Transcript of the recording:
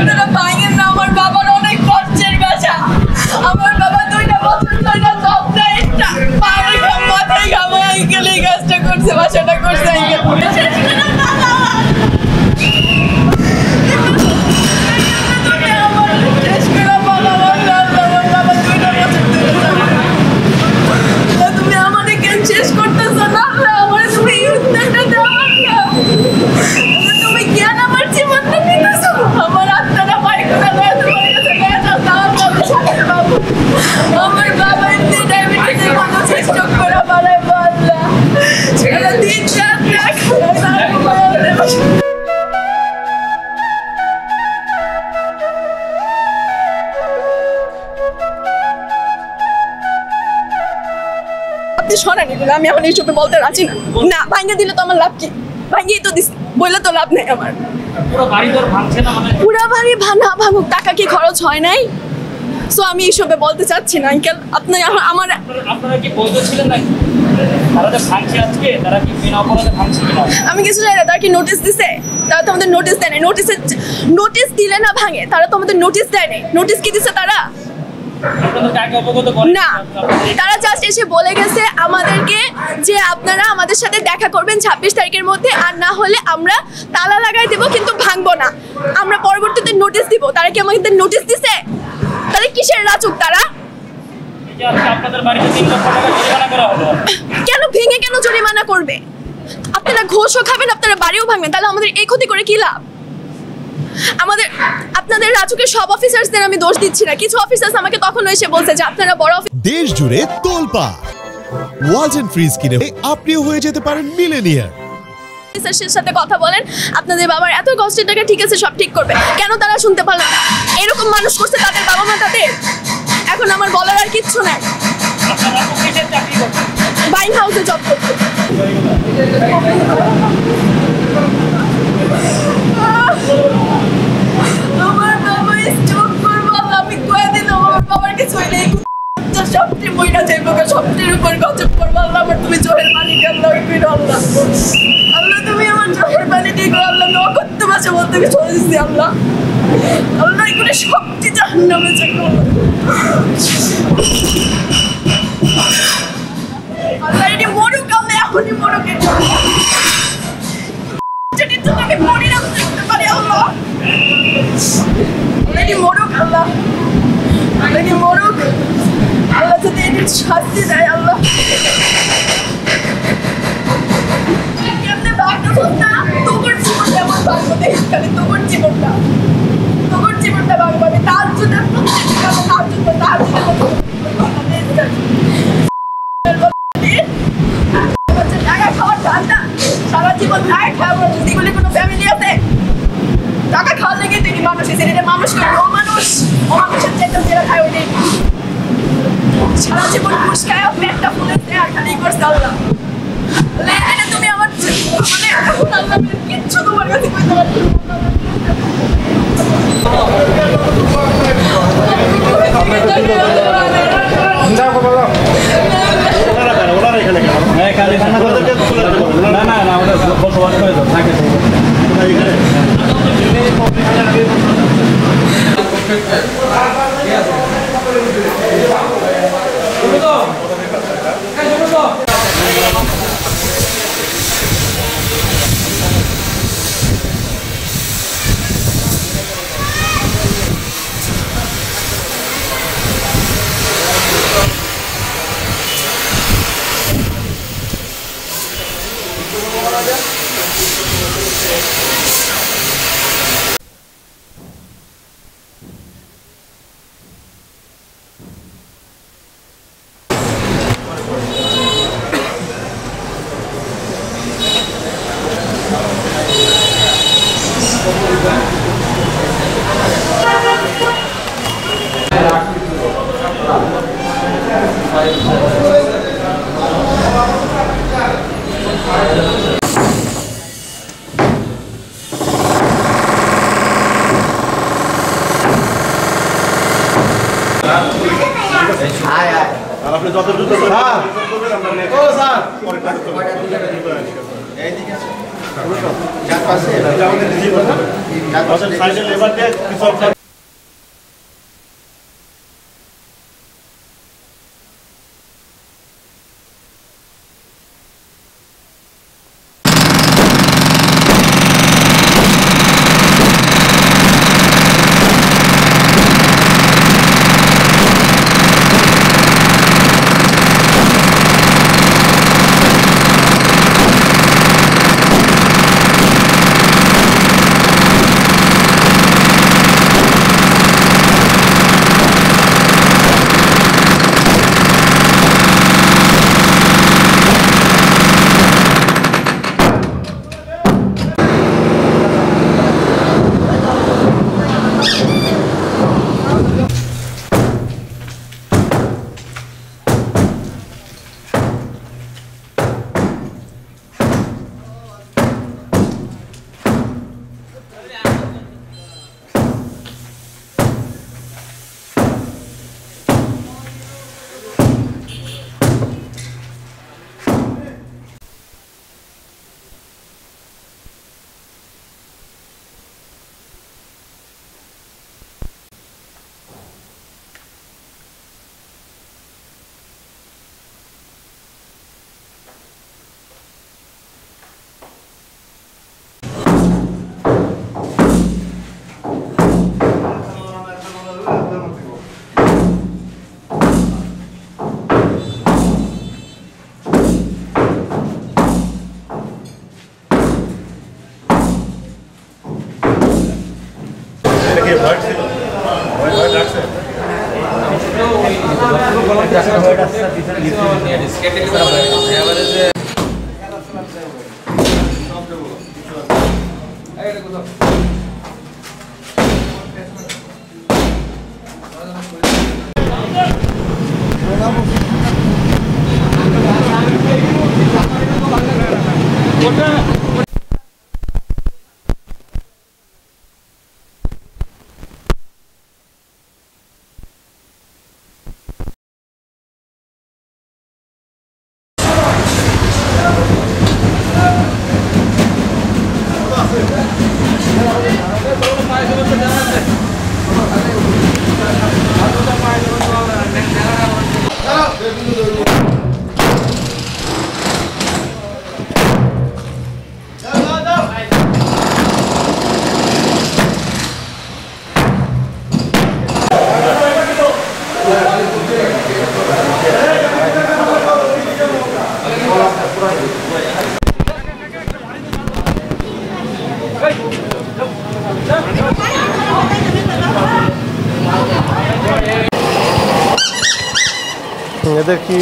আপনারা ভাঙেন না, আমার বাবার অনেক কষ্টের বাসা। আমার বাবা 2টা বছর ধরে সপ্তাহে মাথায় ঘামা আঙ্কেল এই কাজটা করছে, বাসাটা করছে আঙ্কেল। তুমি আমাদের কেন শেষ করতেছ না? আমার তুমি উত্তরটা দাও না। তুমি কেন আমার জীবনটা নিতেছ? আমার আত্মাটা পাই করে তোমার কাছে নিয়ে যাও, তাও আমি সাথে পাবো। আমার বাবা এমনি ডায়াবেটিসের কোনো চেষ্টা করে পারে বললা সেটা দিন রাত আপনি শোনেন এগুলো, আমি এখন এইসবে বলতে রাজি না। না ভাঙিয়ে দিলে তো আমার লাভ কি? ভাঙিয়ে তো দিস, বললে তো লাভ নেই আমার। পুরো বাড়ি ভাঙা ভাঙুক, টাকা কি খরচ হয় নাই? সো আমি এইসবে বলতে চাচ্ছি না আঙ্কেল। আপনি আমার আপনারা কি বৈধ ছিলেন নাকি? তারা যে ভাঙছে আজকে, তারা কি বিনা অপরাধে ভাঙছে কিনা? আমি কিছু জানি না। তারা কি নোটিশ দিছে? তারা তো আমাদের নোটিশ দেয় নাই। নোটিশ দিলে না ভাঙে, তারা তো আমাদের নোটিশ দেয় নাই। নোটিশ কি দিছে তারা? না, তারা জাস্ট এসে বলে গেছে আমাদেরকে যে আপনারা আমাদের সাথে দেখা করবেন 26 তারিখের মধ্যে, আর না হলে আমরা তালা লাগাই দেব, কিন্তু ভাঙবো না। আমরা পরবর্তীতে নোটিশ দিব। তারা কি আমাদের নোটিশ দিছে? তাহলে কিসের রাজুক তারা? কেন ভেঙে কেন জরিমানা করবে? আপনারা ঘোষও খাবেন, আপনারা বাড়িও ভাঙবেন, তাহলে আমাদের এই ক্ষতি করে কি লাভ? আমাদের আপনাদের রাজুকের সব অফিসারদের আমি দোষ দিচ্ছি না। কিছু অফিসার আমাকে তখন এসে বলছে যে আপনারা বড় দেশ জুড়ে তোলপাড় ওয়ালটন ফ্রিজ কিনে আপনিও হয়ে যেতে পারেন মিলেনিয়ার। অফিসারের সাথে কথা বলেন, আপনাদের বাবার এত কষ্টের টাকা ঠিক আছে, সব ঠিক করবে। কেন তারা শুনতে পারলেন না? এরকম মানুষ করছে তাদের বাবা মা তাদের। এখন আমার বলার আর কিচ্ছু নাই। বাইন হাউসে জব করতে। আমার বাবা স্ট্রোক করবো, আমি কয়ে দিন আমার বাবার কিছু হইলে সবটি মহিলা যাইব, সবটির উপর গজব করবো। আল্লাহ আমার তুমি চোখের পানি আল্লাহ আল্লাহ আল্লাহ তুমি আমার চোখের পানি দিয়ে আল্লাহ নকত্য মাসে বলতে আমি চলে দিচ্ছি। আল্লাহ আল্লাহ এগুলো সবটি জাহান্নামে যাইব। আল্লাহ এটি মরুক, আল্লাহ এখনই মরুক। যদি তুমি মরিলাম দেখতে পারি আল্লাহ, এটি মরুক আল্লাহ, এটি মরুক আল্লাহ, যদি এটির শাস্তি দেয় আল্লাহ। কেমনে ভাবতে না তোর জীবনটা আমার ভাগ্য দেখি, খালি তোর জীবনটা ভাগ্য। তার জন্য তার জন্য টাকা খাওয়ার ঠান্ডা সারা জীবন নাই খাবো। এগুলি কোনো ফ্যামিলি আছে? টাকা খাওয়ার লেগে তিনি মানুষ এসে মানুষকে মানুষের চেষ্টা যেটা খায় ওইটাই সারা জীবন ঘুষ খায়, পেটটা ফুলে দেয় খালি করছে আল্লাহ। এটা তুমি আমার মানে এখন আল্লাহ কিচ্ছু তোমার কাছে কইতে পারছি আপনি যত দ্রুত স্যার ও স্যার এদের কি